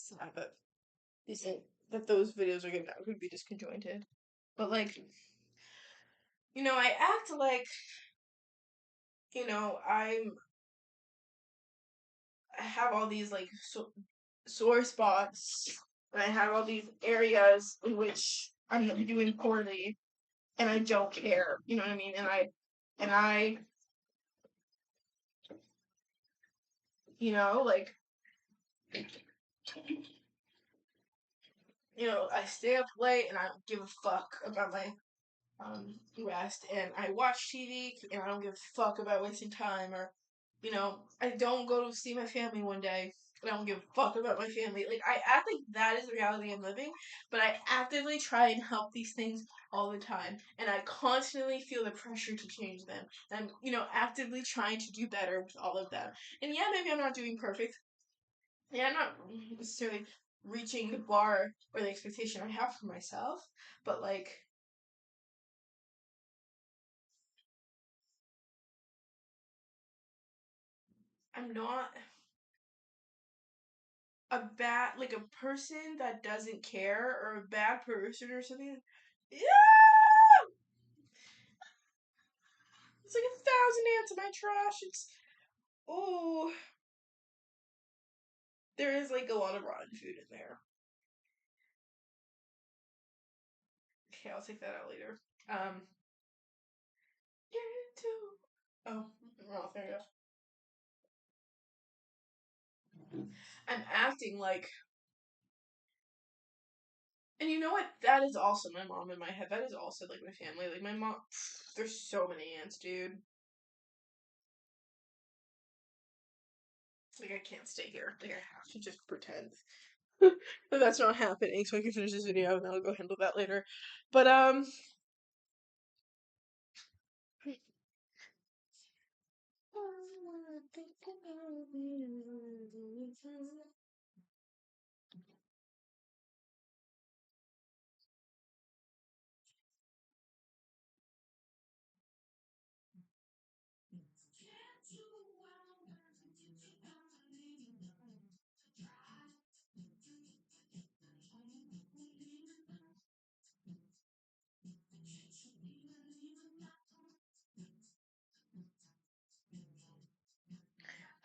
sad that these that those videos are gonna could be disconjointed. But like, I act like, I have all these like sore spots, and I have all these areas in which I'm doing poorly, and I don't care. You know what I mean? And I, like, I stay up late and I don't give a fuck about my rest, and I watch TV and I don't give a fuck about wasting time, or I don't go to see my family one day. I don't give a fuck about my family. Like, I act like that is the reality I'm living, but I actively try and help these things all the time, and I constantly feel the pressure to change them. And I'm, actively trying to do better with all of them. And yeah, maybe I'm not doing perfect. Yeah, I'm not necessarily reaching the bar or the expectation I have for myself, but like, I'm not a bad, like, a person that doesn't care, or a bad person or something. Yeah, it's like 1,000 ants in my trash. It's oh, there is like a lot of rotten food in there. Okay, I'll take that out later. Get into. Oh, well, there you go. I'm acting like, and you know what? That is also my mom in my head. That is also like my family. Like my mom. There's so many ants, dude. Like, I can't stay here. Like, I have to just pretend. But that's not happening, so I can finish this video and then I'll go handle that later. But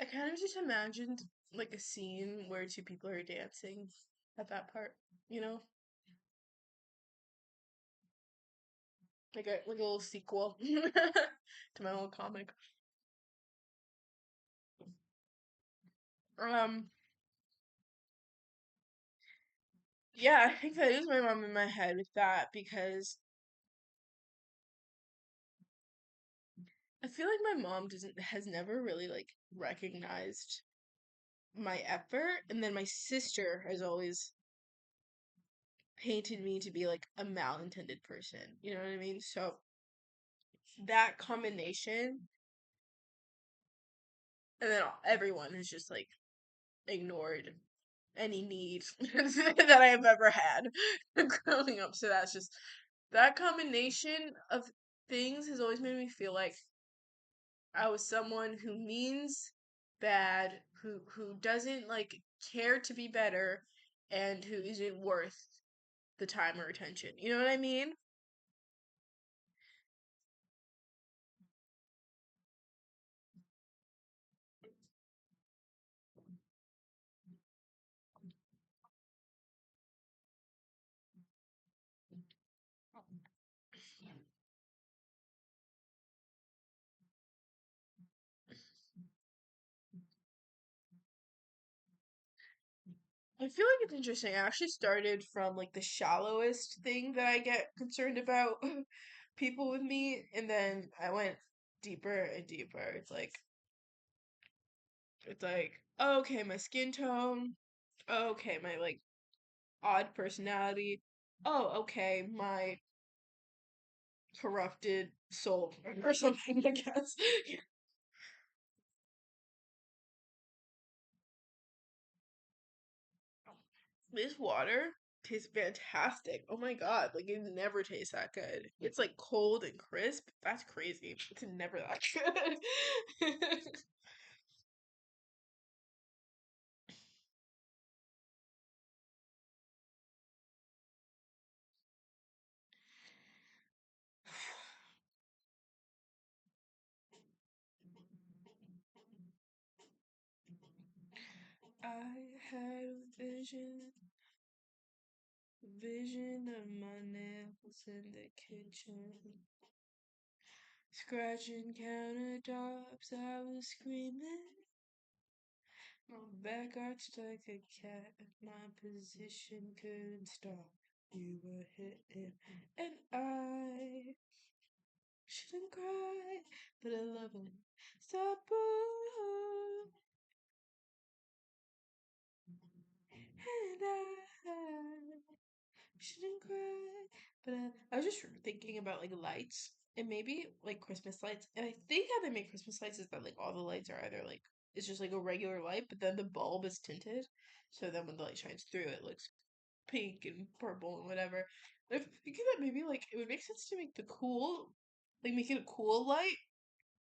I kind of just imagined like a scene where two people are dancing at that part, you know? Like a little sequel to my old comic. Um yeah, I think that is my mom in my head with that, because I feel like my mom doesn't has never really like recognized my effort, and then my sister has always painted me to be like a malintended person. You know what I mean? So that combination, and then everyone has just like ignored any need that I have ever had growing up. So that's just that combination of things has always made me feel like I was someone who means bad, who doesn't like care to be better, and who isn't worth the time or attention. You know what I mean? I feel like it's interesting. I actually started from like the shallowest thing that I get concerned about people with me, and then I went deeper and deeper. It's like, oh, okay, my skin tone. Oh, okay, my like odd personality. Oh, okay, my corrupted soul or something, I guess. This water tastes fantastic. Oh my god, like it never tastes that good. It's like cold and crisp. That's crazy. It's never that good. I had a vision of my nails in the kitchen, scratching countertops. I was screaming, my back arched like a cat. My position couldn't stop. You were hitting, and I shouldn't cry, but I love it. Stop. And I shouldn't cry. But I was just thinking about like lights and maybe like Christmas lights. And I think how they make Christmas lights is that like all the lights are either like it's just like a regular light, but then the bulb is tinted. So then when the light shines through, it looks pink and purple and whatever. I'm thinking that maybe like it would make sense to make the cool, like make it a cool light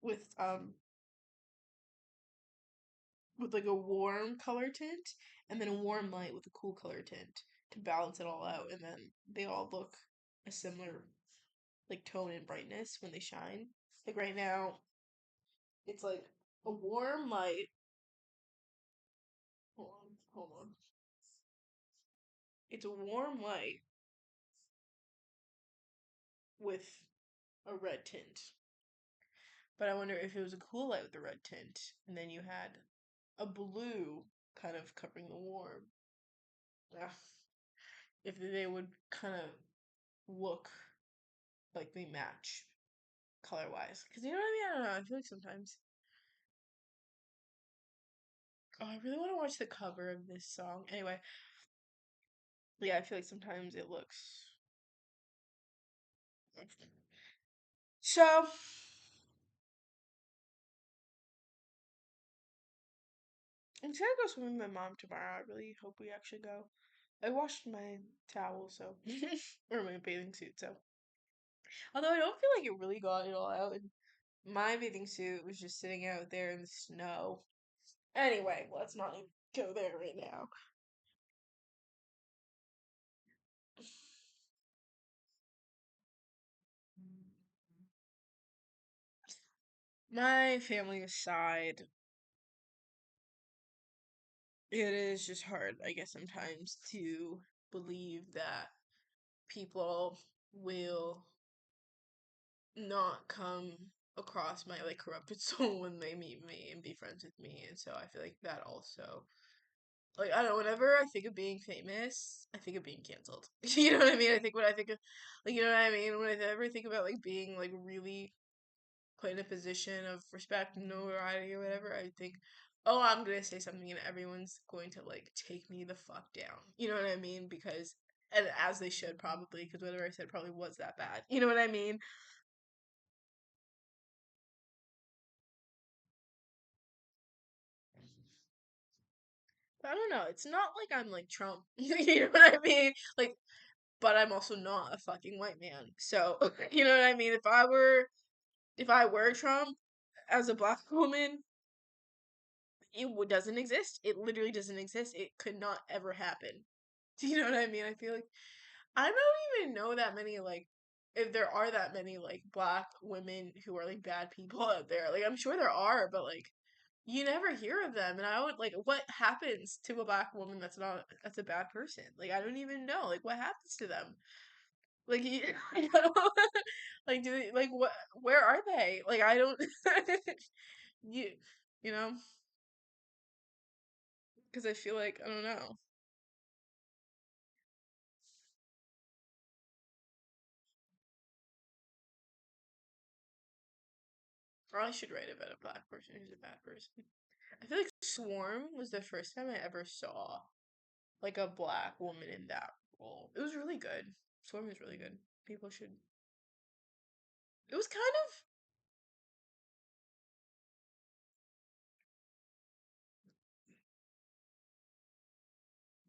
with like a warm color tint and then a warm light with a cool color tint to balance it all out and then they all look a similar like tone and brightness when they shine. Like right now, it's like a warm light. Hold on. It's a warm light with a red tint. But I wonder if it was a cool light with a red tint and then you had a blue kind of covering the warm. Ah, if they would kind of look like they match color wise. Because you know what I mean? I don't know. I feel like sometimes. Oh, I really want to watch the cover of this song. Anyway, yeah, I feel like sometimes it looks. So, I'm trying to go swimming with my mom tomorrow. I really hope we actually go. I washed my towel, so. or my bathing suit, so. Although I don't feel like it really got it all out. And my bathing suit was just sitting out there in the snow. Anyway, let's not go there right now. My family aside, it is just hard, I guess, sometimes to believe that people will not come across my like corrupted soul when they meet me and be friends with me. And so I feel like that also like I don't know, whenever I think of being famous, I think of being canceled. You know what I mean? I think when I think of like you know what I mean? When I ever think about like being like really put in a position of respect and notoriety or whatever, I think, oh, I'm gonna say something and everyone's going to like take me the fuck down. You know what I mean? Because and as they should probably, because whatever I said probably was that bad. You know what I mean? But I don't know. It's not like I'm like Trump. You know what I mean? Like, but I'm also not a fucking white man. So you know what I mean? If I were Trump as a black woman, doesn't exist. It literally doesn't exist. It could not ever happen. Do you know what I mean? I feel like I don't even know that many like if there are that many like black women who are like bad people out there. Like I'm sure there are, but like you never hear of them. And I would like what happens to a black woman that's a bad person? Like I don't even know. Like what happens to them? Like you know? Like do they like what where are they? Like I don't you you know because I feel like I don't know. Or I should write about a black person who's a bad person. I feel like Swarm was the first time I ever saw like a black woman in that role. It was really good. Swarm is really good. People should. It was kind of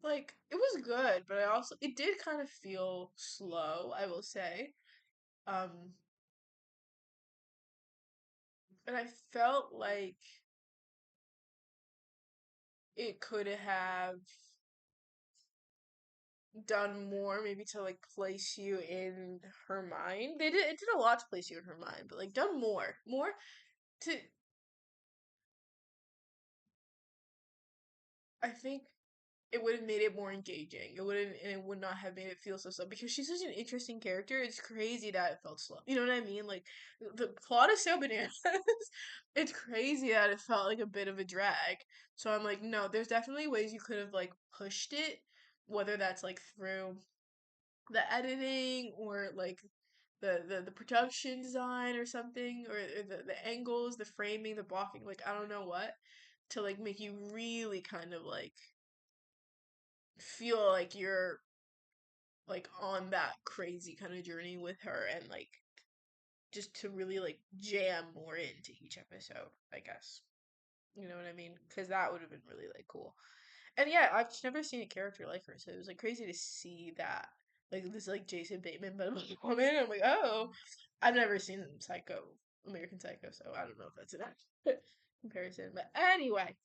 like it was good, but I also it did kind of feel slow, I will say. Um and I felt like it could have done more maybe to like place you in her mind. It did a lot to place you in her mind, but like done more to I think it would have made it more engaging. It wouldn't, and it would not have made it feel so slow because she's such an interesting character. It's crazy that it felt slow. You know what I mean? Like the plot is so bananas. It's crazy that it felt like a bit of a drag. So I'm like, no, there's definitely ways you could have like pushed it, whether that's like through the editing or like the production design or something or the angles, the framing, the blocking, like I don't know what to like make you really kind of like feel like you're like on that crazy kind of journey with her and like just to really like jam more into each episode, I guess. You know what I mean? Because that would have been really like cool. And yeah, I've just never seen a character like her, so it was like crazy to see that. Like this like Jason Bateman but a woman. I'm like, oh, I've never seen Psycho, American Psycho, so I don't know if that's an accurate comparison. But anyway,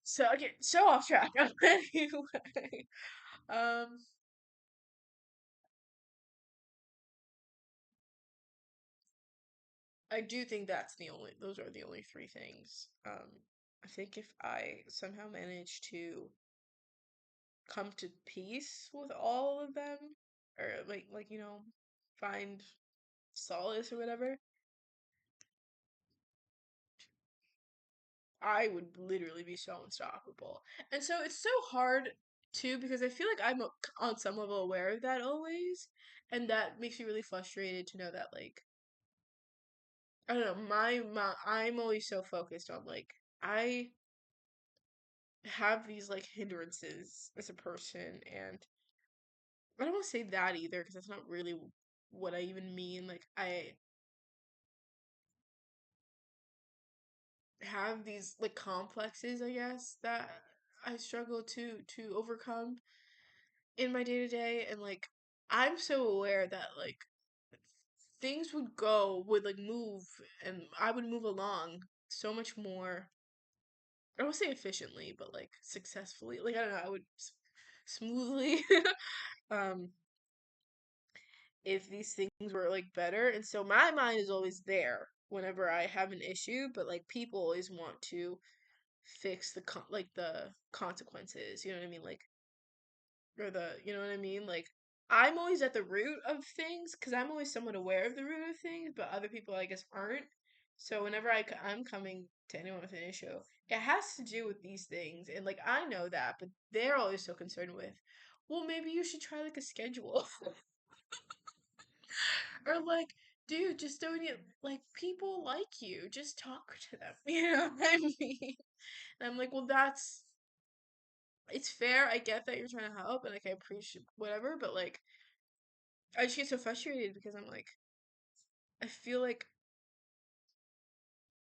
so okay, so off track. Anyway, um, I do think that's the only those are the only three things. I think if I somehow manage to come to peace with all of them, or like find solace or whatever, I would literally be so unstoppable. And so it's so hard too because I feel like I'm on some level aware of that always, and that makes me really frustrated to know that like I don't know, my I'm always so focused on like I have these like hindrances as a person, and I don't want to say that either because that's not really what I even mean. Like I have these like complexes, I guess, that I struggle to overcome in my day to day, and like I'm so aware that like things would like move, and I would move along so much more. I don't say efficiently, but like successfully. Like I don't know, I would smoothly um if these things were like better. And so my mind is always there whenever I have an issue, but like people always want to fix like the consequences, you know what I mean? Like or the you know what I mean? Like I'm always at the root of things cuz I'm always somewhat aware of the root of things, but other people I guess aren't. So whenever I'm coming to anyone with an issue, it has to do with these things, and like I know that, but they're always so concerned with, well, maybe you should try like a schedule. Or like, dude, just don't you like people like you. Just talk to them. You know what I mean? And I'm like, well, that's it's fair. I get that you're trying to help, and like I appreciate whatever, but like I just get so frustrated because I'm like, I feel like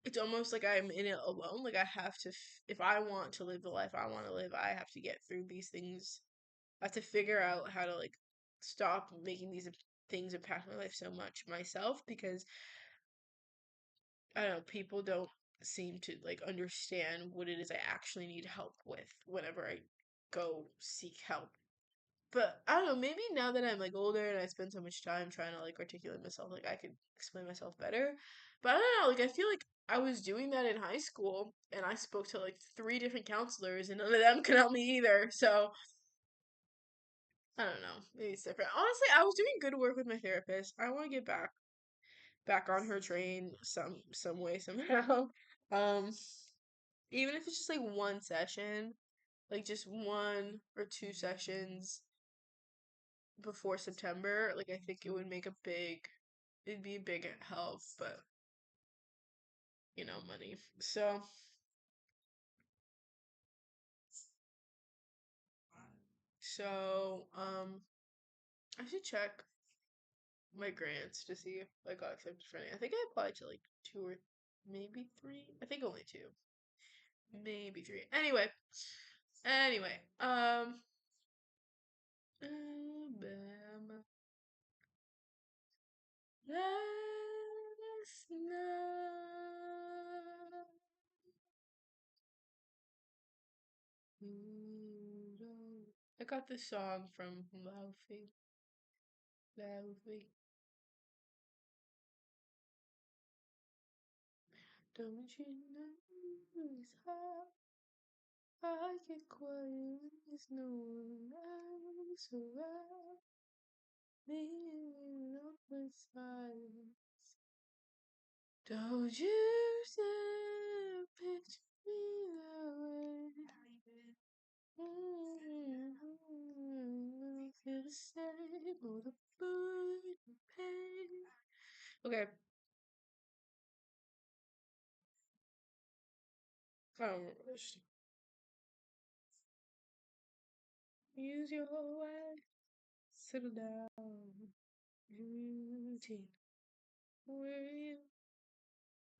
it's almost like I'm in it alone. Like I have to, if I want to live the life I want to live, I have to get through these things. I have to figure out how to like stop making these things impact my life so much myself because I don't know, people don't seem to like understand what it is I actually need help with whenever I go seek help. But I don't know, maybe now that I'm like older and I spend so much time trying to like articulate myself, like I could explain myself better. But I don't know, like I feel like I was doing that in high school and I spoke to like three different counselors and none of them could help me either. So I don't know. Maybe it's different. Honestly, I was doing good work with my therapist. I want to get back on her train some way somehow. Um Even if it's just like one session, like just one or two sessions before September, like I think it would make a big it'd be a big help, but money. So I should check my grants to see if I got accepted for any. I think I applied to like two or maybe three. I think only two. Maybe three. Anyway, Alabama. Last night. I got this song from Laufey. Laufey. Don't you know it's hard? I get quiet when there's no one else around me in awkward silence. Don't you dare picture me that way. Feel the same or the burden pain. Okay, just use your way, settle down, routine. Where you,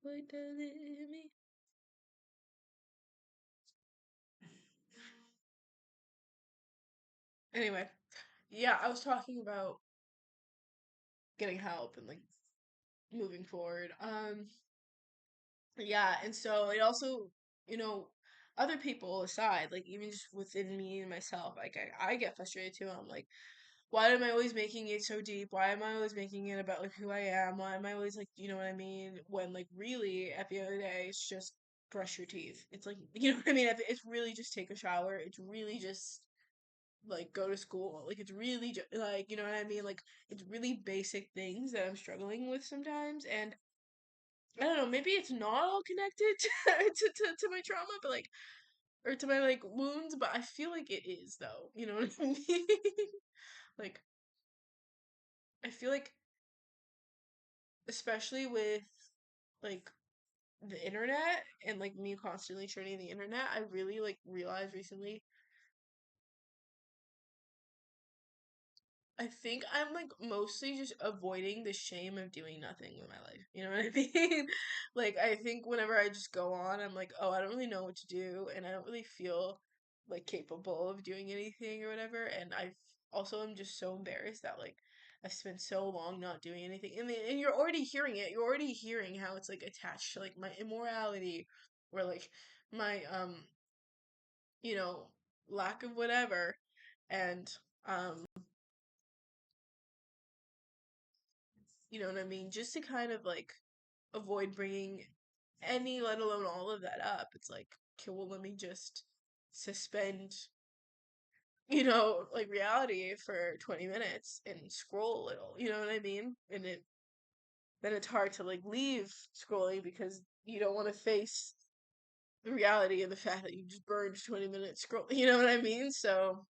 what does it mean? Anyway, yeah, I was talking about getting help and like moving forward. Yeah, and so it also, you know, other people aside, like even just within me and myself, like I get frustrated too. I'm like, why am I always making it so deep? Why am I always making it about like who I am? Why am I always like, you know what I mean? When like really at the end of the day, it's just brush your teeth. It's like, you know what I mean? It's really just take a shower. It's really just like go to school. Like it's really just like, you know what I mean? Like it's really basic things that I'm struggling with sometimes. And I don't know, maybe it's not all connected to my trauma, but like, or to my like wounds, but I feel like it is though. You know what I mean? Like, I feel like, especially with like the internet and like me constantly turning the internet, I really like realized recently I think I'm like mostly just avoiding the shame of doing nothing with my life. You know what I mean? Like I think whenever I just go on, I'm like, oh, I don't really know what to do, and I don't really feel like capable of doing anything or whatever. And I also am just so embarrassed that like I've spent so long not doing anything, and you're already hearing it. You're already hearing how it's like attached to like my immorality or like my you know lack of whatever, and um you know what I mean? Just to kind of like avoid bringing any, let alone all of that up. It's like, okay, well, let me just suspend, like reality for 20 minutes and scroll a little, you know what I mean? And then it's hard to like leave scrolling because you don't want to face the reality of the fact that you just burned 20 minutes scrolling, you know what I mean? So,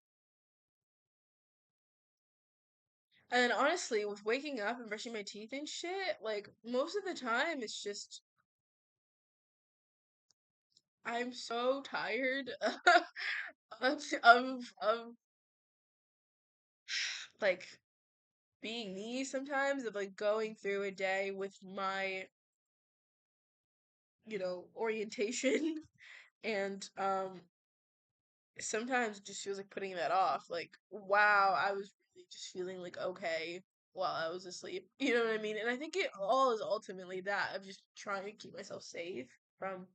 and then honestly, with waking up and brushing my teeth and shit, like most of the time it's just I'm so tired of like being me sometimes, of like going through a day with my, orientation and sometimes it just feels like putting that off. Like, wow, I was really just feeling like okay while I was asleep. You know what I mean? And I think it all is ultimately that of just trying to keep myself safe from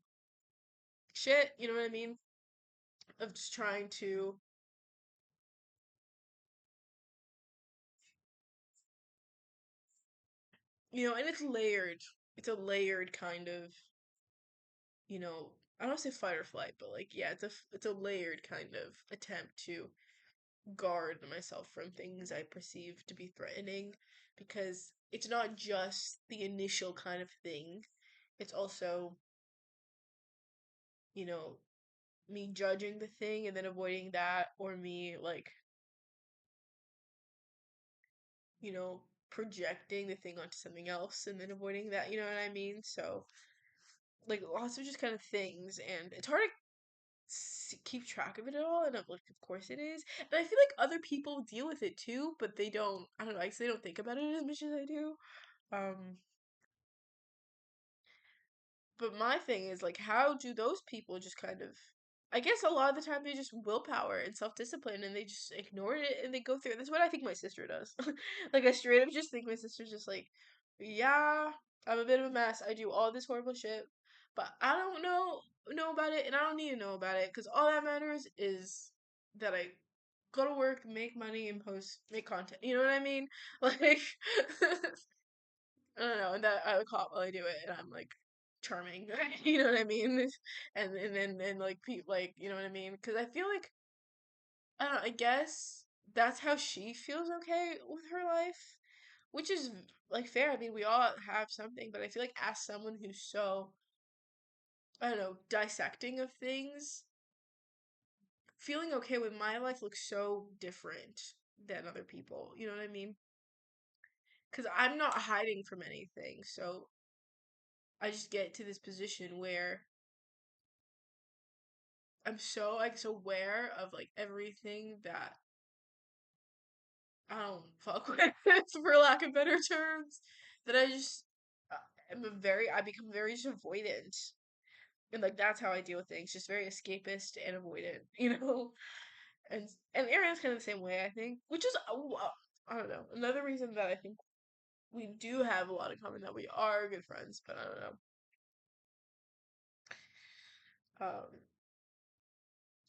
shit, you know what I mean? Of just trying to, and it's layered. It's a layered kind of, I don't say fight or flight, but like yeah, it's a layered kind of attempt to guard myself from things I perceive to be threatening because it's not just the initial kind of thing. It's also, you know, me judging the thing and then avoiding that or me like, you know, projecting the thing onto something else and then avoiding that, you know what I mean? So like lots of just kind of things and it's hard to keep track of it at all, and I'm like, of course it is. And I feel like other people deal with it too, but they don't. I don't know. I guess they don't think about it as much as I do. Um, but my thing is like, how do those people just kind of? I guess a lot of the time they just willpower and self discipline, and they just ignore it and they go through it. That's what I think my sister does. Like I straight up just think my sister's just like, yeah, I'm a bit of a mess. I do all this horrible shit, but I don't know about it, and I don't need to know about it because all that matters is that I go to work, make money, and make content. You know what I mean? Like, I don't know, and that I caught while I do it, and I'm like, charming. You know what I mean? And like people like you know what I mean? Because I feel like I don't know, I guess that's how she feels okay with her life, which is like fair. I mean, we all have something, but I feel like as someone who's so I don't know dissecting of things, feeling okay with my life looks so different than other people. You know what I mean? Because I'm not hiding from anything, so I just get to this position where I'm so I guess aware of like everything that I don't fuck with, for lack of better terms, that I just am a very I become very just avoidant, and like that's how I deal with things, just very escapist and avoidant, you know. And Aaron's kind of the same way, I think, which is I don't know another reason that I think we do have a lot in common that we are good friends, but I don't know.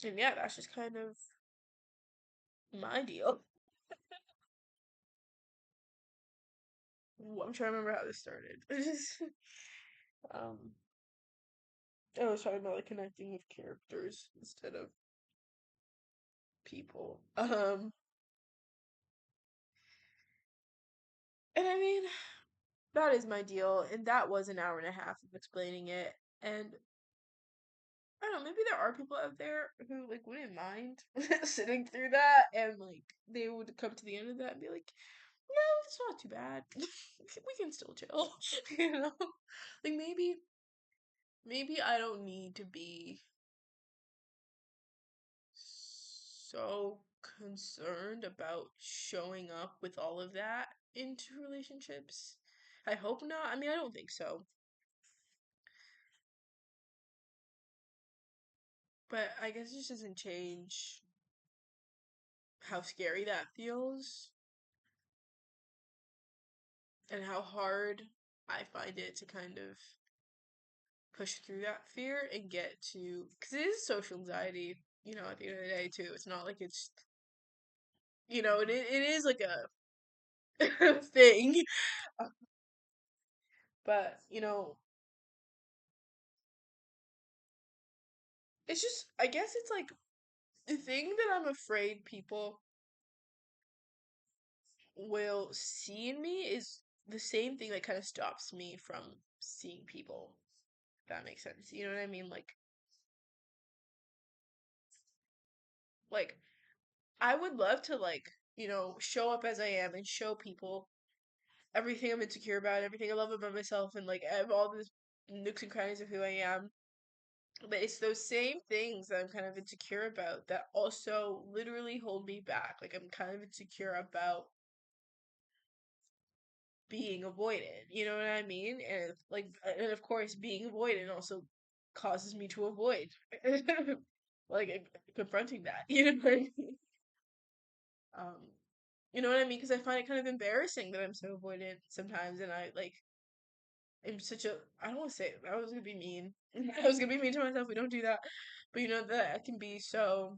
And yeah, that's just kind of my deal. I'm trying to remember how this started. um, I was talking about like connecting with characters instead of people. And I mean, that is my deal, and that was an hour and a half of explaining it. And I don't know, maybe there are people out there who like wouldn't mind sitting through that, and like they would come to the end of that and be like, "No, it's not too bad. We can still chill." You know, like maybe I don't need to be so concerned about showing up with all of that into relationships. I hope not. I mean, I don't think so. But I guess it just doesn't change how scary that feels and how hard I find it to kind of push through that fear and get to, because it is social anxiety, you know, at the end of the day, too. It's not like it's, you know, it is like a thing. But, you know, it's just, I guess it's like the thing that I'm afraid people will see in me is the same thing that kind of stops me from seeing people. If that makes sense. You know what I mean? Like I would love to like, you know, show up as I am and show people everything I'm insecure about, everything I love about myself and like I have all these nooks and crannies of who I am. But it's those same things that I'm kind of insecure about that also literally hold me back. Like I'm kind of insecure about being avoided. You know what I mean? And like, and of course, being avoided also causes me to avoid, like confronting that. You know what I mean? Um, you know what I mean? Because I find it kind of embarrassing that I'm so avoidant sometimes, and I like am such a. I don't want to say it, I was gonna be mean. I was gonna be mean to myself. We don't do that, but you know that I can be so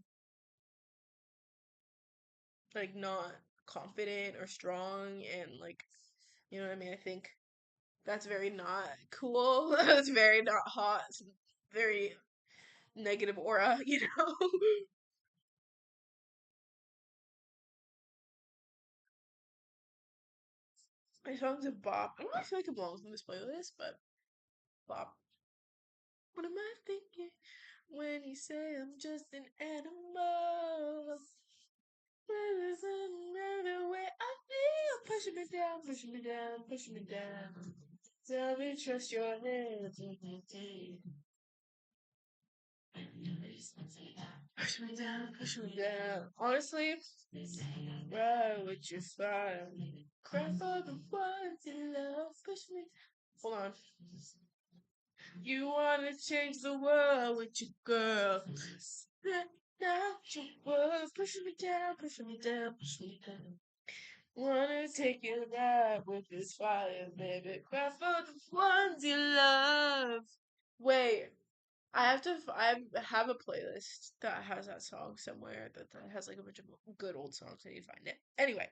like not confident or strong, and like you know what I mean. I think that's very not cool. That's very not hot. It's very negative aura, you know? My song's a bop. I don't really feel like it belongs on this playlist, but bop. What am I thinking when you say I'm just an animal? The way I feel, pushing me down, pushing me down, pushing me down. Tell me trust your hands. Push me down, push me down. Honestly, why would you find me? Cry for the ones you love. Push me. Hold on. You wanna change the world with your girl. Now your world. Pushing me down, pushing me down, pushing me down. Wanna take you ride with this fire, baby. Cry for the ones you love. Wait, I have a playlist that has that song somewhere that has like a bunch of good old songs. I need to find it. Anyway,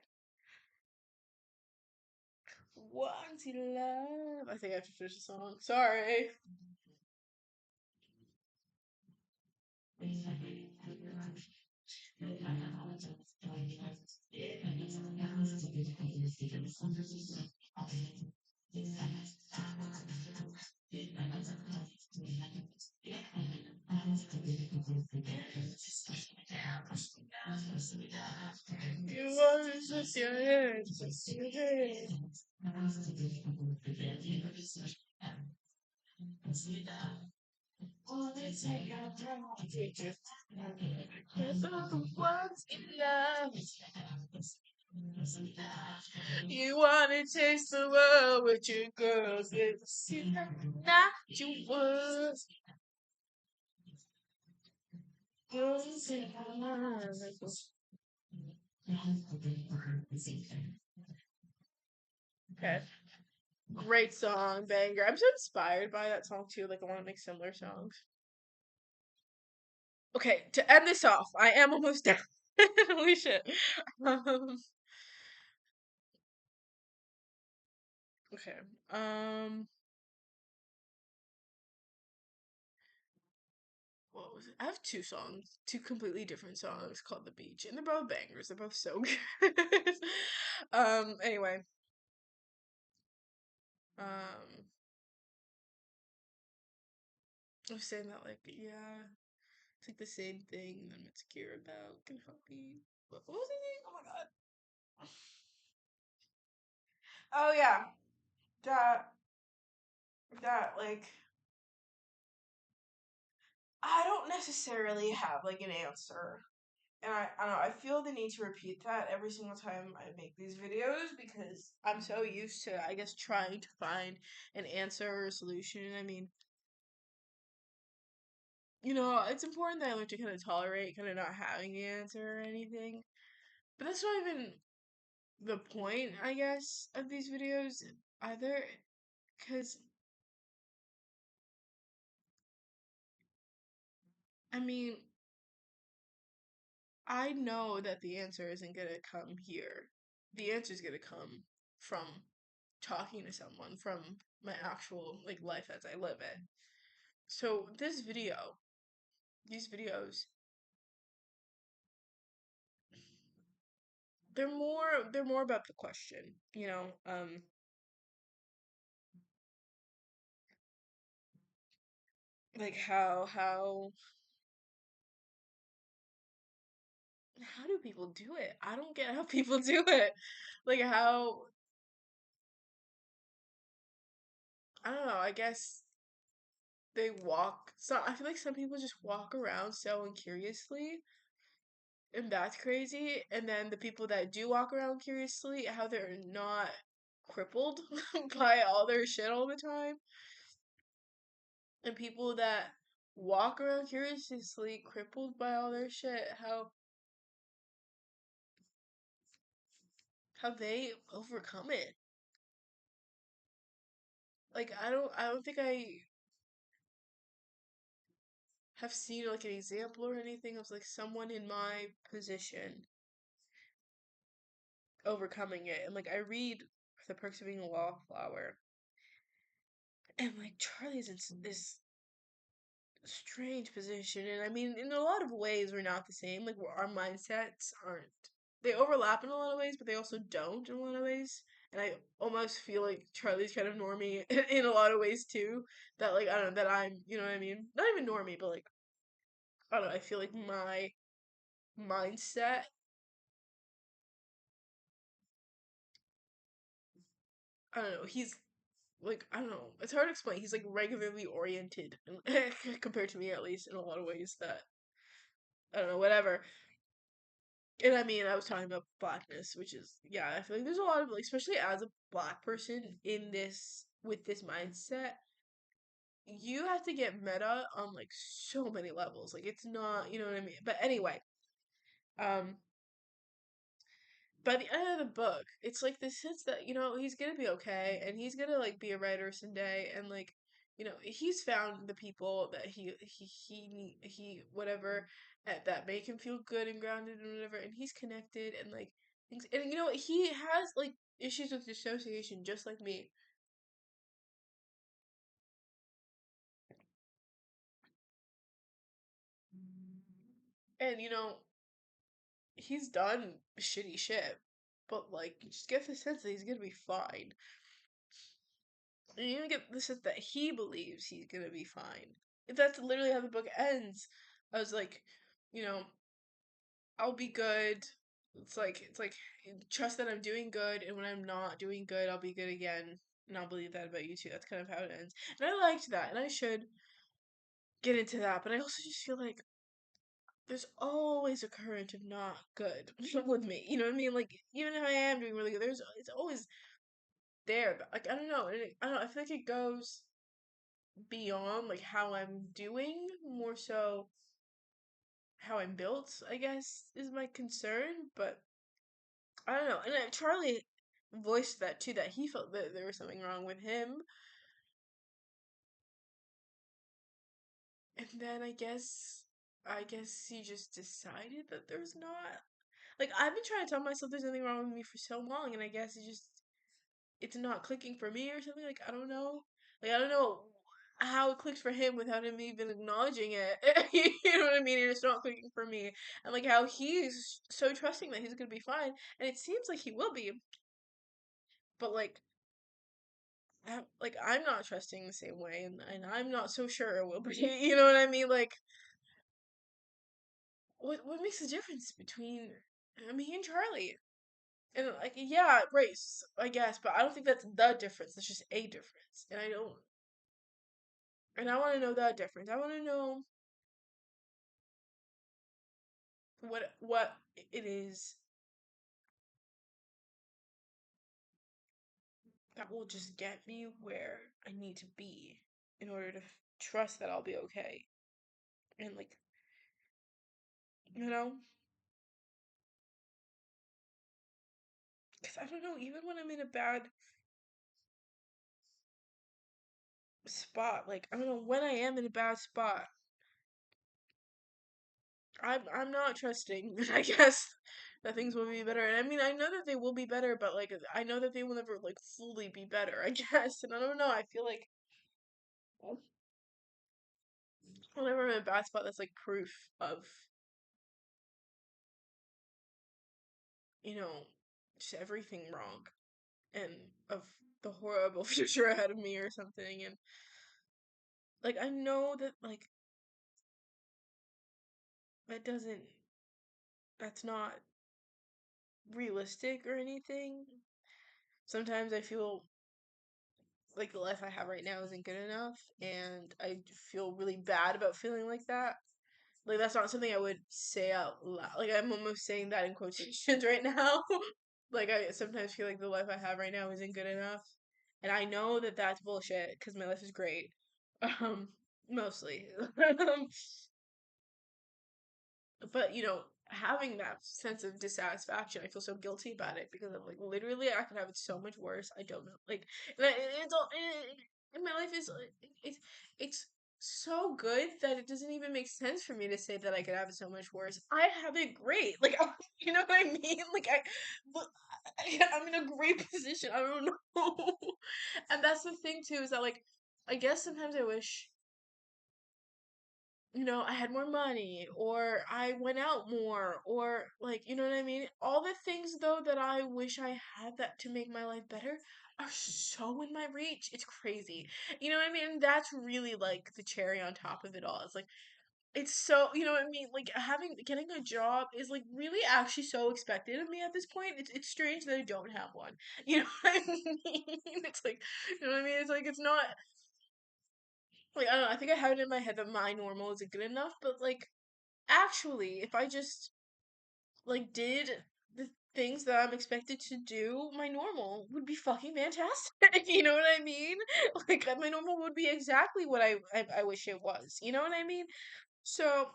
Once in love. I think I have to finish the song. Sorry. You want to twist your head, twist your head. Wanna take our time, take your time. Once in love. You wanna taste the world with your girls. It's not you would. Once in love. Okay. Great song, banger. I'm so inspired by that song too. Like I want to make similar songs. Okay, to end this off, I am almost done. Holy shit. Um, okay. Um, what was it? I have two songs, two completely different songs called The Beach, and they're both bangers. They're both so good. Anyway. Um, I was saying that like, yeah, it's like the same thing that I'm insecure about can help me. What was it? Oh my god. Oh yeah. That like I don't necessarily have like an answer. And I don't know, I feel the need to repeat that every single time I make these videos because I'm so used to, I guess, trying to find an answer or a solution. I mean, it's important that I learn to kind of tolerate kind of not having the answer or anything. But that's not even the point, I guess, of these videos either. Because, I mean, I know that the answer isn't going to come here. The answer is going to come from talking to someone, from my actual like life as I live it. So these videos, they're more about the question. Like how do people do it? I don't get how people do it. Like how I don't know, I guess they walk so I feel like some people just walk around so incuriously, and that's crazy. And then the people that do walk around curiously, how they're not crippled by all their shit all the time. And people that walk around curiously crippled by all their shit, how they overcome it. Like I don't think I have seen like an example or anything of like someone in my position overcoming it. And like I read The Perks of Being a Wallflower, and like Charlie's in this strange position. And I mean, in a lot of ways, we're not the same. Like our mindsets aren't. They overlap in a lot of ways, but they also don't in a lot of ways. And I almost feel like Charlie's kind of normie in a lot of ways too. That like I don't know that I'm, you know what I mean? Not even normie, but like I don't know. I feel like my mindset. I don't know. He's like I don't know. It's hard to explain. He's like regularly oriented compared to me at least in a lot of ways that I don't know. Whatever. And I mean, I was talking about blackness, which is yeah. I feel like there's a lot of like, especially as a black person in this with this mindset, you have to get meta on like so many levels. Like it's not, you know what I mean. But anyway, um, by the end of the book, it's like this sense that he's gonna be okay, and he's gonna like be a writer someday, and like he's found the people that he whatever that make him feel good and grounded and whatever, and he's connected and like things, and he has like issues with dissociation, just like me. And he's done shitty shit, but like, you just get the sense that he's gonna be fine. And you even get the sense that he believes he's gonna be fine. That's literally how the book ends. I was like, you know, I'll be good. It's like trust that I'm doing good, and when I'm not doing good, I'll be good again, and I'll believe that about you too. That's kind of how it ends, and I liked that, and I should get into that. But I also just feel like there's always a current of not good with me. You know what I mean? Like even if I am doing really good, it's always there. But like I don't know, I don't know. I feel like it goes beyond like how I'm doing, more so how I'm built. I guess is my concern, but I don't know. And Charlie voiced that too, that he felt that there was something wrong with him. And then I guess he just decided that there's not. Like I've been trying to tell myself there's nothing wrong with me for so long, and I guess it's not clicking for me or something. Like I don't know. Like I don't know how it clicks for him without him even acknowledging it. You know what I mean? It's not clicking for me, and like how he's so trusting that he's gonna be fine, and it seems like he will be, but like I'm not trusting the same way, and I'm not so sure it will be. You know what I mean? Like, what makes the difference between me and Charlie? And like, yeah, race, I guess, but I don't think that's the difference. That's just a difference, and I don't. And I want to know that difference. I want to know what it is that will just get me where I need to be in order to trust that I'll be okay. And like, you know, because I don't know, even when I'm in a bad spot. Like I don't know when I am in a bad spot. I'm not trusting. I guess that things will be better. And I mean, I know that they will be better, but like I know that they will never like fully be better. I guess, and I don't know. I feel like whenever I'm in a bad spot, that's like proof of you know just everything wrong and of the horrible future ahead of me or something. And like I know that like that doesn't that's not realistic or anything. Sometimes I feel like the life I have right now isn't good enough, and I feel really bad about feeling like that. Like that's not something I would say out loud. Like I'm almost saying that in quotations right now. Like I sometimes feel like the life I have right now isn't good enough, and I know that that's bullshit because my life is great. Um, mostly. But having that sense of dissatisfaction, I feel so guilty about it because I'm like, literally, I could have it so much worse. I don't know, like, and it's all, and my life is, it's so good that it doesn't even make sense for me to say that I could have it so much worse. I have it great, like, you know what I mean? Like, look, I'm in a great position. I don't know, and that's the thing too is that like, I guess sometimes I wish I had more money or I went out more or like, you know what I mean? All the things though that I wish I had that to make my life better are so in my reach. It's crazy. You know what I mean? That's really like the cherry on top of it all. It's like it's so, you know what I mean? Like getting a job is like really actually so expected of me at this point. It's strange that I don't have one. You know what I mean? It's like, you know what I mean? It's like it's not like I don't know, I think I have it in my head that my normal isn't good enough, but like actually, if I just like did the things that I'm expected to do, my normal would be fucking fantastic. You know what I mean? Like my normal would be exactly what I wish it was. You know what I mean? So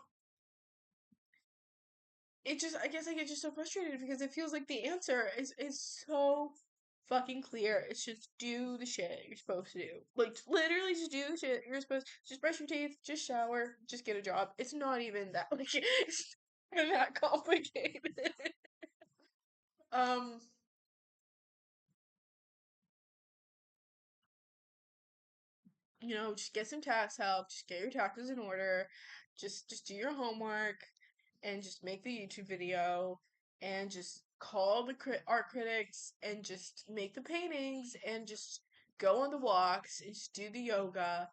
it just I guess I get just so frustrated because it feels like the answer is so fucking clear. It's just do the shit you're supposed to do. Like literally just do the shit you're supposed just brush your teeth, just shower, just get a job. It's not even that like it's not even that complicated. um just get some tax help, just get your taxes in order, just do your homework, and just make the YouTube video, and just call the art critics, and just make the paintings, and just go on the walks, and just do the yoga,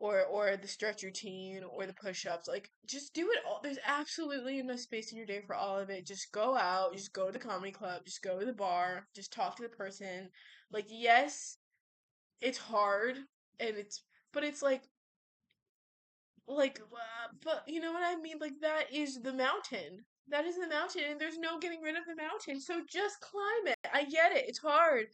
or the stretch routine, or the push-ups. Like, just do it all. There's absolutely enough space in your day for all of it. Just go out, just go to the comedy club, just go to the bar, just talk to the person. Like, yes, it's hard, and but it's but you know what I mean? Like, that is the mountain. That is the mountain, and there's no getting rid of the mountain. So just climb it. I get it. It's hard.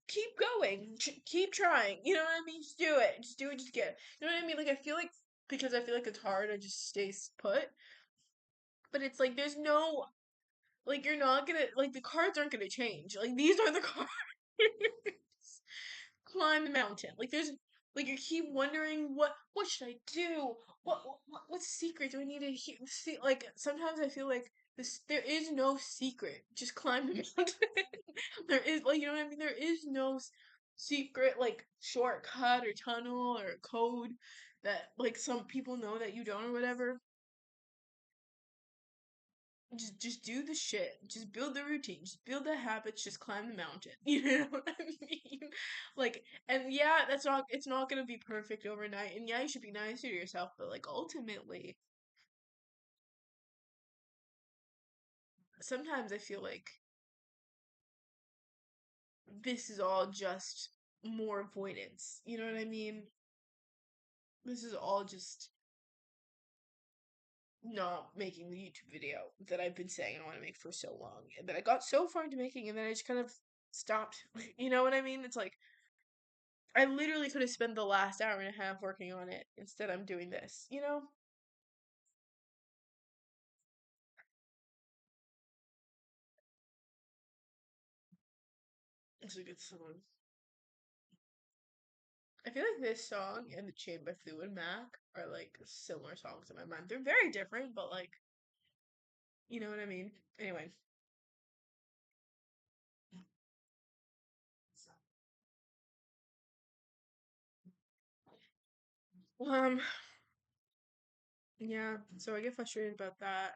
Keep going. Keep trying. You know what I mean? Just do it. Just do it. Just get it. You know what I mean? Like, I feel like because I feel like it's hard, I just stay put. But it's like there's no, like, you're not gonna, like, the cards aren't gonna change. Like, these are the cards. Climb the mountain. Like, there's, like, you keep wondering what should I do? What secret do I need to see? Like, sometimes I feel like there is no secret. Just climb the mountain. There is, like, you know what I mean? There is no secret, like, shortcut or tunnel or code that, like, some people know that you don't, or whatever. Just do the shit. Just build the routine. Just build the habits. Just climb the mountain. You know what I mean? Like, and yeah, it's not gonna be perfect overnight. And yeah, you should be nicer to yourself, but like, ultimately, sometimes I feel like this is all just more avoidance. You know what I mean? This is all just not making the YouTube video that I've been saying I want to make for so long, and that I got so far into making, and then I just kind of stopped. You know what I mean? It's like, I literally could have spent the last hour and a half working on it. Instead, I'm doing this. It's a good song. I feel like this song and The Chain by Fleetwood Mac are like similar songs in my mind. They're very different, but like, you know what I mean? Anyway. Um, yeah, so I get frustrated about that.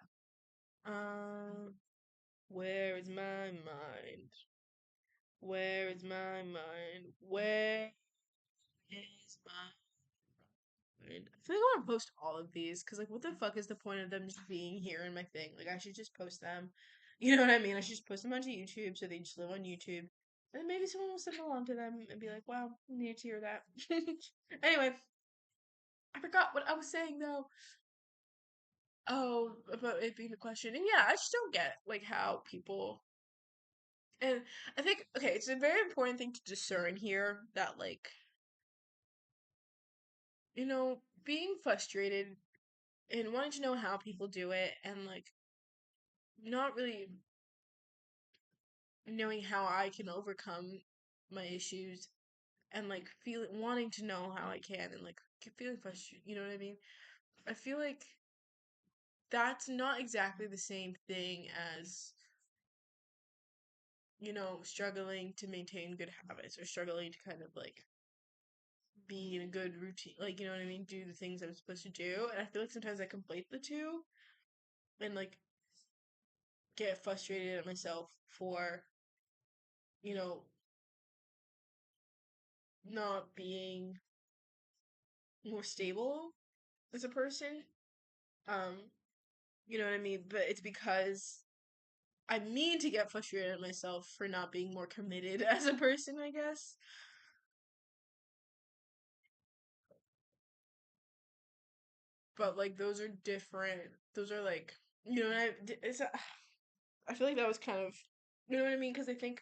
Um, where is my mind? Where is my mind? Where is my mind? I feel like I want to post all of these because, like, what the fuck is the point of them just being here in my thing? Like, I should just post them. You know what I mean? I should just post them onto YouTube so they just live on YouTube. And then maybe someone will send along to them and be like, wow, I needed to hear that. Anyway, I forgot what I was saying though. Oh, about it being the question. And yeah, I just don't get, like, how people. And I think, okay, it's a very important thing to discern here that, like, being frustrated and wanting to know how people do it, and like not really knowing how I can overcome my issues, and like feeling wanting to know how I can, and like feeling frustrated, you know what I mean? I feel like that's not exactly the same thing as, struggling to maintain good habits, or struggling to kind of like be in a good routine, like, you know what I mean, do the things I'm supposed to do. And I feel like sometimes I conflate the two, and like get frustrated at myself for, you know, not being more stable as a person. Um, you know what I mean? But it's because I mean to get frustrated at myself for not being more committed as a person, I guess. But like, those are different. Those are like, I feel like that was kind of, you know what I mean? Because I think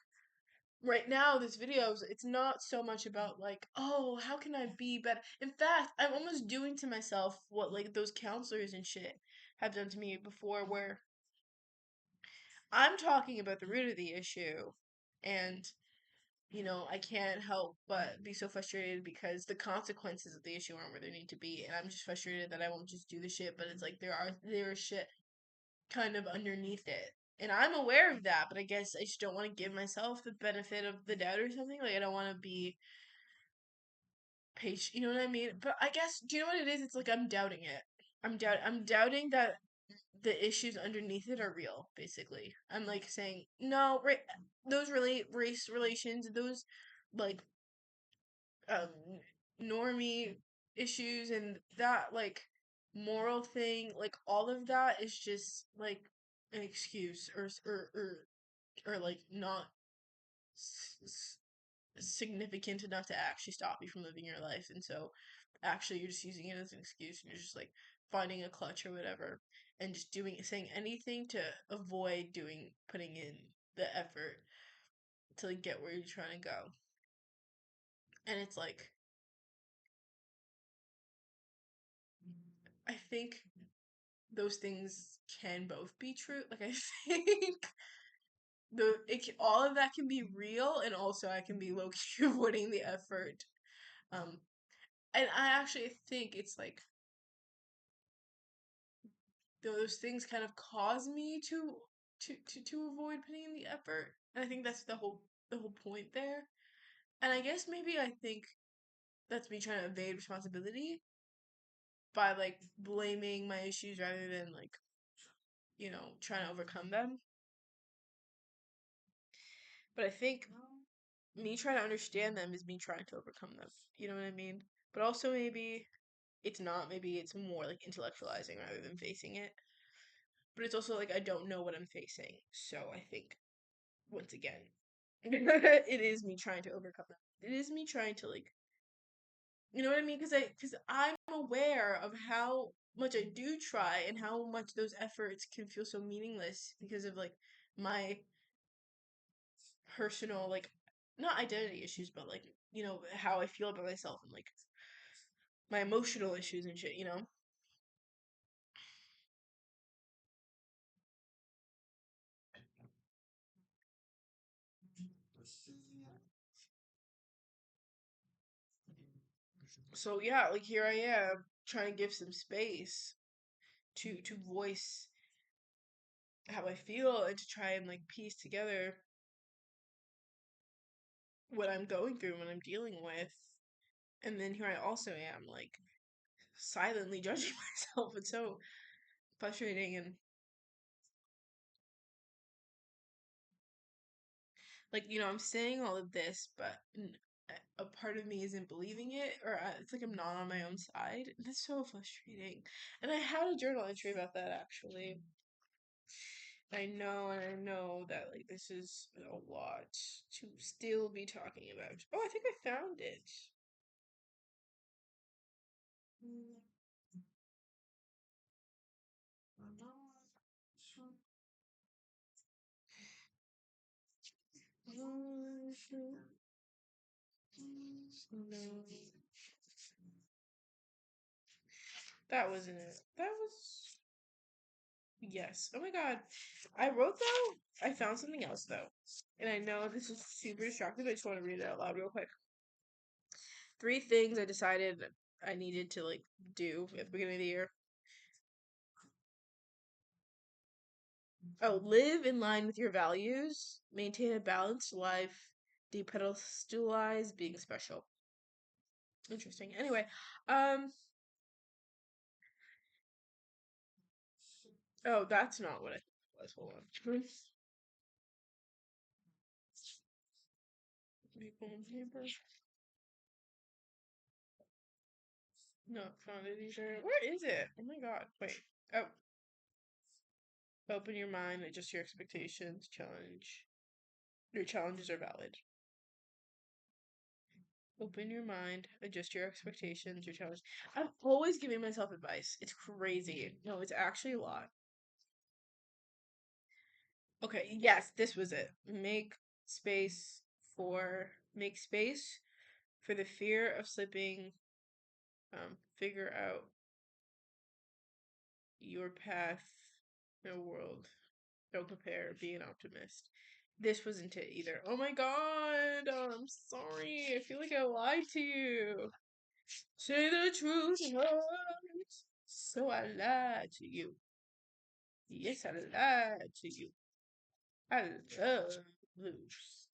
right now this video it's not so much about like, oh, how can I be better. In fact, I'm almost doing to myself what like those counselors and shit have done to me before, where I'm talking about the root of the issue, and I can't help but be so frustrated because the consequences of the issue aren't where they need to be, and I'm just frustrated that I won't just do the shit. But it's like there is shit kind of underneath it, and I'm aware of that. But I guess I just don't want to give myself the benefit of the doubt or something. Like, I don't want to be page. You know what I mean? But I guess, do you know what it is? It's like I'm doubting it. I'm doubting that the issues underneath it are real. Basically, I'm like saying no. Right, those really race relations, those like um normie issues, and that like moral thing, like all of that is just like an excuse, or like not significant enough to actually stop you from living your life. And so actually you're just using it as an excuse, and you're just like finding a clutch or whatever, and just saying anything to avoid putting in the effort to like get where you're trying to go. And it's like, I think those things can both be true. Like I think all of that can be real, and also I can be low key avoiding the effort. Um, and I actually think it's like those things kind of cause me to avoid putting in the effort. And I think that's the whole point there. And I guess maybe I think that's me trying to evade responsibility by like blaming my issues rather than like, trying to overcome them. But I think me trying to understand them is me trying to overcome them. You know what I mean? But also maybe it's not. Maybe it's more like intellectualizing rather than facing it. But it's also like I don't know what I'm facing. So I think once again, it is me trying to overcome them. It is me trying to like, you know what I mean? Because I'm aware of how much I do try and how much those efforts can feel so meaningless because of like my personal like not identity issues, but like how I feel about myself and like my emotional issues and shit. So yeah, like here I am trying to give some space to voice how I feel and to try and like piece together what I'm going through, what I'm dealing with. And then here I also am like silently judging myself. It's so frustrating, and like I'm saying all of this, but a part of me isn't believing it, or it's like I'm not on my own side. That's so frustrating. And I had a journal entry about that actually. And I know that like this is a lot to still be talking about. Oh, I think I found it. That wasn't it. That was yes. Oh my god. I wrote though. I found something else though. And I know this is super distracting, but I just want to read it out loud real quick. 3 things I decided I needed to like do at the beginning of the year. Oh, live in line with your values, maintain a balanced life, depedestalize being special. Interesting. Anyway, um, oh, that's not what I thought it was. Hold on. Maple and paper. No, found it either. Where is it? Oh my god. Wait. Oh, open your mind, adjust your expectations, challenge. Your challenges are valid. Open your mind, adjust your expectations, your challenge. I'm always giving myself advice. It's crazy. No, it's actually a lot. Okay, yes, this was it. Make space for the fear of slipping. Figure out your path in a world. Don't prepare. Be an optimist. This wasn't it either. Oh my god! Oh, I'm sorry. I feel like I lied to you. Say the truth hurts. So I lied to you. Yes, I lied to you. I love blues.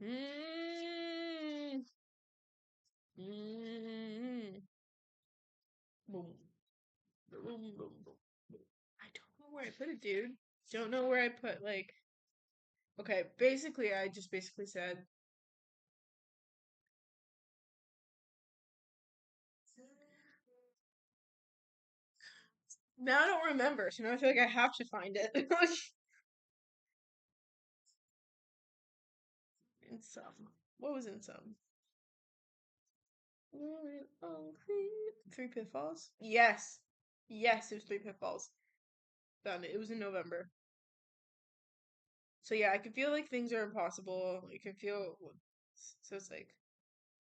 Mm, mm, boom, boom, boom, boom, boom. I don't know where I put it, dude. Don't know where I put like. Okay, basically, I just basically said. Now I don't remember, so now I feel like I have to find it. In some. What was in some? Three pitfalls? Yes. Yes, it was three pitfalls. Found it. It was in November. So yeah, I can feel like things are impossible. I can feel so it's like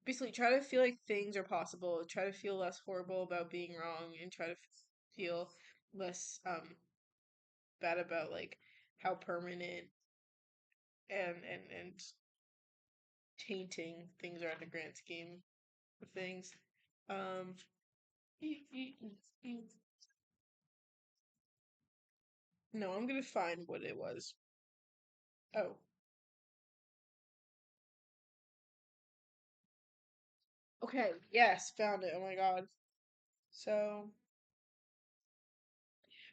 basically try to feel like things are possible. Try to feel less horrible about being wrong, and try to feel less bad about like how permanent and tainting things are in the grand scheme of things. Um, no, I'm gonna find what it was. Oh, okay. Yes, found it. Oh my God. So,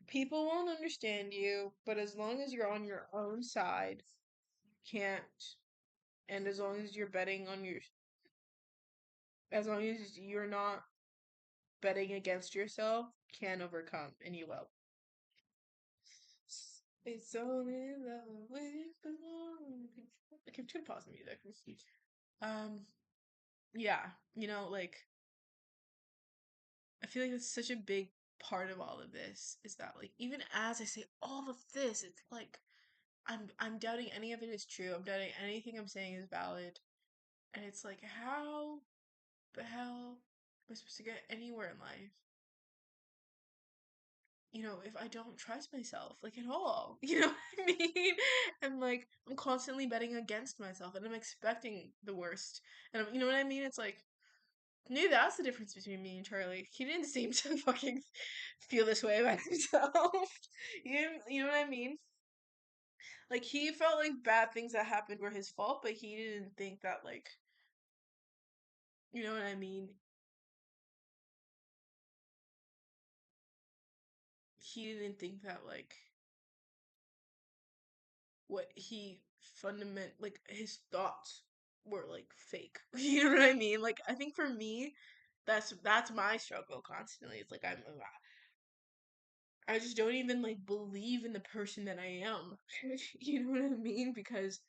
people won't understand you, but as long as you're on your own side, can't, and as long as you're betting on your, as long as you're not betting against yourself, can overcome, and you will. It's only love with belonging. Okay, I'm just gonna pause the music. Um, yeah, like I feel like it's such a big part of all of this is that like even as I say all of this, it's like I'm doubting any of it is true. I'm doubting anything I'm saying is valid. And it's like how the hell am I supposed to get anywhere in life? If I don't trust myself like at all. You know what I mean? And like I'm constantly betting against myself and I'm expecting the worst. And you know what I mean? It's like maybe that's the difference between me and Charlie. He didn't seem to fucking feel this way about himself. You know what I mean? Like he felt like bad things that happened were his fault, but he didn't think that like you know what I mean? He didn't think that like what he fundament like his thoughts were like fake. You know what I mean? Like I think for me, that's my struggle constantly. It's like I just don't even like believe in the person that I am. You know what I mean? Because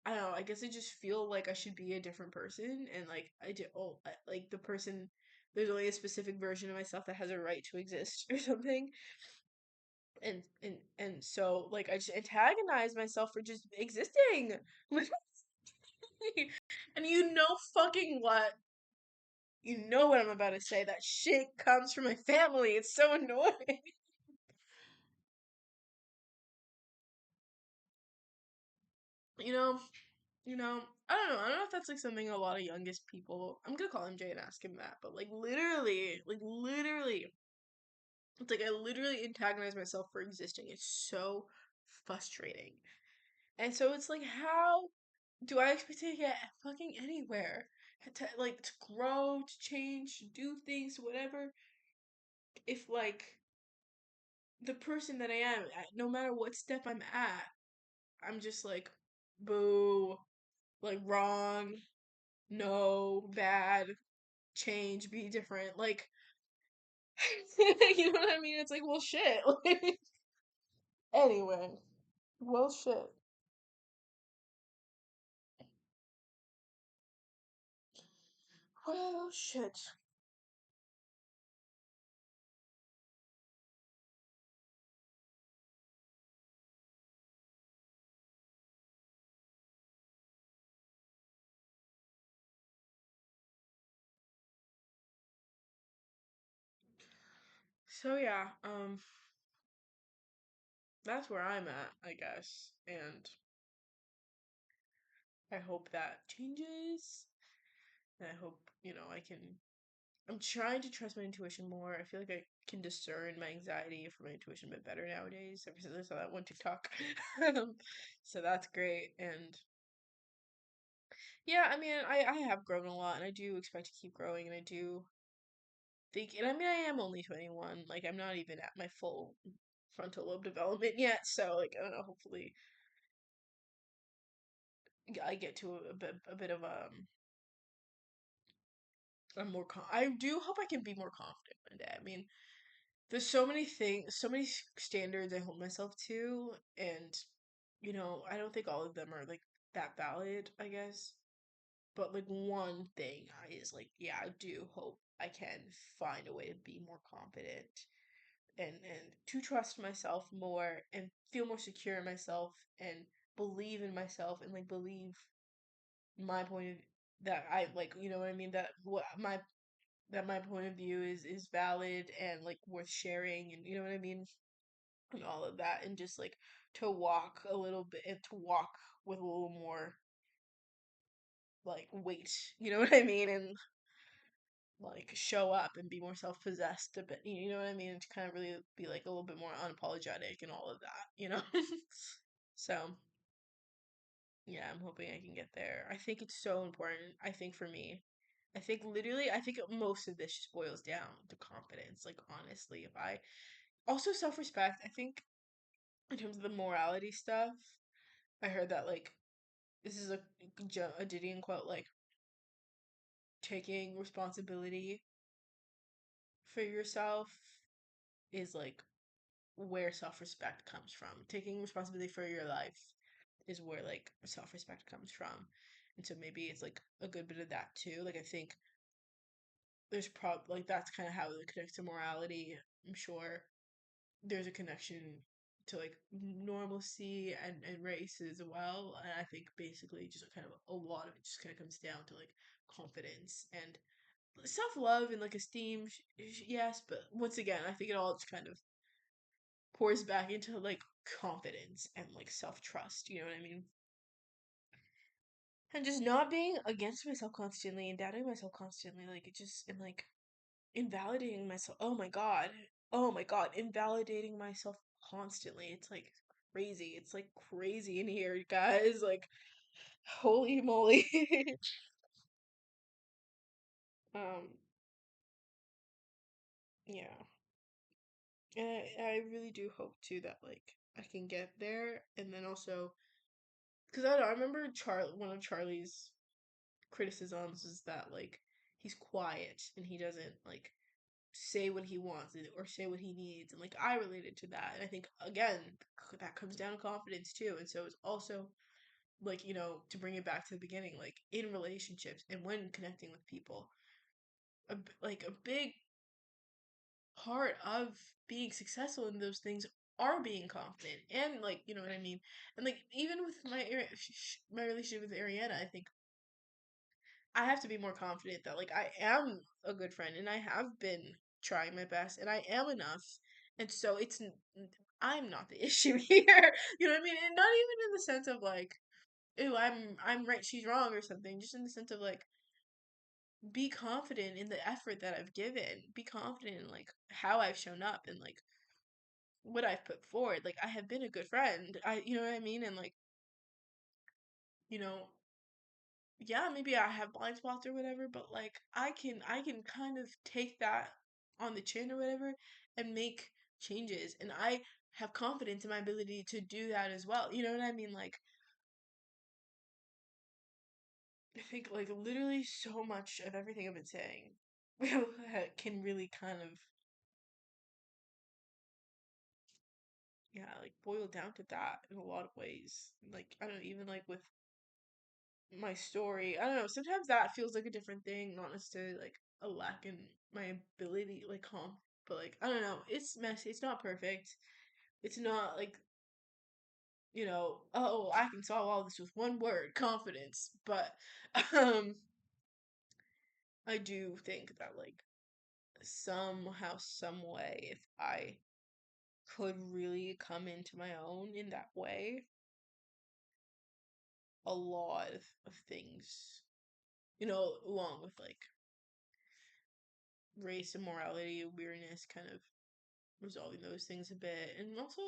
I don't know. I guess I just feel like I should be a different person, and like I do. Oh, like the person. There's only a specific version of myself that has a right to exist, or something. And so like I just antagonize myself for just existing. And you know fucking what? You know what I'm about to say. That shit comes from my family. It's so annoying. You know, I don't know. I don't know if that's like something a lot of youngest people. I'm gonna call him Jay and ask him that. But like literally, it's like I literally antagonize myself for existing. It's so frustrating. And so it's like, how do I expect to get fucking anywhere? To grow, to change, to do things, whatever. If like the person that I am, no matter what step I'm at, I'm just like, boo, like wrong, no, bad, change, be different. Like, you know what I mean? It's like, well, shit. Anyway, well, shit. Well, shit. So yeah, that's where I'm at, I guess. And I hope that changes. And I hope, I can. I'm trying to trust my intuition more. I feel like I can discern my anxiety from my intuition a bit better nowadays, ever since I saw that one TikTok. So that's great. And Yeah, I mean, I have grown a lot, and I do expect to keep growing, and I do think, and I mean, I am only 21. Like, I'm not even at my full frontal lobe development yet, so like, I don't know. Hopefully, I get to a bit of a more. I do hope I can be more confident one day. I mean, there's so many things, so many standards I hold myself to, and I don't think all of them are like that valid, I guess. But like one thing is like, yeah, I do hope I can find a way to be more confident and to trust myself more and feel more secure in myself and believe in myself and like believe my point of that I like, you know what I mean, that my point of view is valid and like worth sharing, and you know what I mean, and all of that, and just like to walk a little bit and to walk with a little more like weight, you know what I mean, and like show up and be more self-possessed a bit, you know what I mean, and to kind of really be like a little bit more unapologetic and all of that. So yeah, I'm hoping I can get there. I think it's so important. I think for me, I think literally, I think most of this just boils down to confidence. Like honestly, if I also self-respect, I think in terms of the morality stuff, I heard that like this is a Didion quote, like taking responsibility for yourself is like where self-respect comes from. Taking responsibility for your life is where like self-respect comes from. And so maybe it's like a good bit of that too. Like I think there's like that's kind of how it connects to morality. I'm sure there's a connection to like normalcy and race as well. And I think basically just kind of a lot of it just kind of comes down to like confidence and self-love and like esteem, yes, but once again I think it all just kind of pours back into like confidence and like self-trust, you know what I mean, and just not being against myself constantly and doubting myself constantly, like it just, and like invalidating myself. Oh my god, invalidating myself constantly. It's like crazy. It's like crazy in here, guys. Like holy moly. um yeah. And I really do hope too that like I can get there, and then also because I don't know, I remember one of Charlie's criticisms is that like he's quiet and he doesn't like say what he wants or say what he needs, and like I related to that, and I think again that comes down to confidence too, and so it's also like to bring it back to the beginning, like in relationships and when connecting with people, like a big part of being successful in those things are being confident, and like you know what I mean, and like even with my relationship with Ariana, I think I have to be more confident that like I am a good friend and I have been trying my best and I am enough. And so I'm not the issue here. You know what I mean? And not even in the sense of like, ew, I'm right, she's wrong or something. Just in the sense of like be confident in the effort that I've given. Be confident in like how I've shown up and like what I've put forward. Like I have been a good friend. You know what I mean? And like, you know, yeah, maybe I have blind spots or whatever, but like I can kind of take that on the chin or whatever and make changes, and I have confidence in my ability to do that as well. You know what I mean? Like I think like literally so much of everything I've been saying can really kind of, yeah, like boil down to that in a lot of ways. Like I don't know, even like with my story. I don't know. Sometimes that feels like a different thing, not necessarily like a lack in my ability, like but like I don't know. It's messy. It's not perfect. It's not like oh, I can solve all this with one word, confidence. But um, I do think that like somehow, some way, if I could really come into my own in that way, a lot of things, along with like race and morality, awareness, kind of resolving those things a bit, and also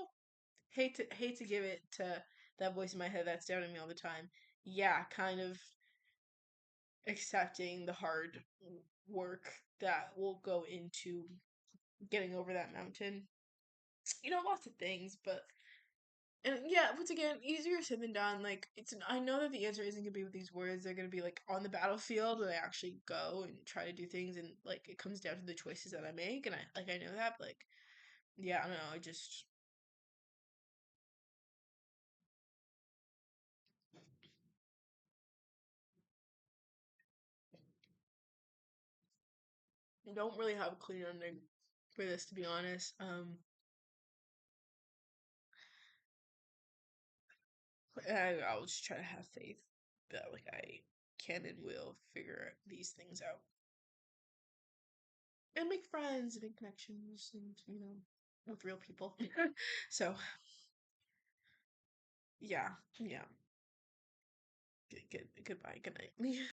hate to give it to that voice in my head that's doubting me all the time. Yeah, kind of accepting the hard work that will go into getting over that mountain. Lots of things, but and yeah, once again, easier said than done. Like I know that the answer isn't gonna be with these words. They're gonna be like on the battlefield when I actually go and try to do things, and like it comes down to the choices that I make, and I know that, but like yeah, I don't know. I don't really have a clean ending for this, to be honest. I'll just try to have faith that like I can and will figure these things out and make friends and make connections and with real people. So yeah, yeah. Goodbye. Good night.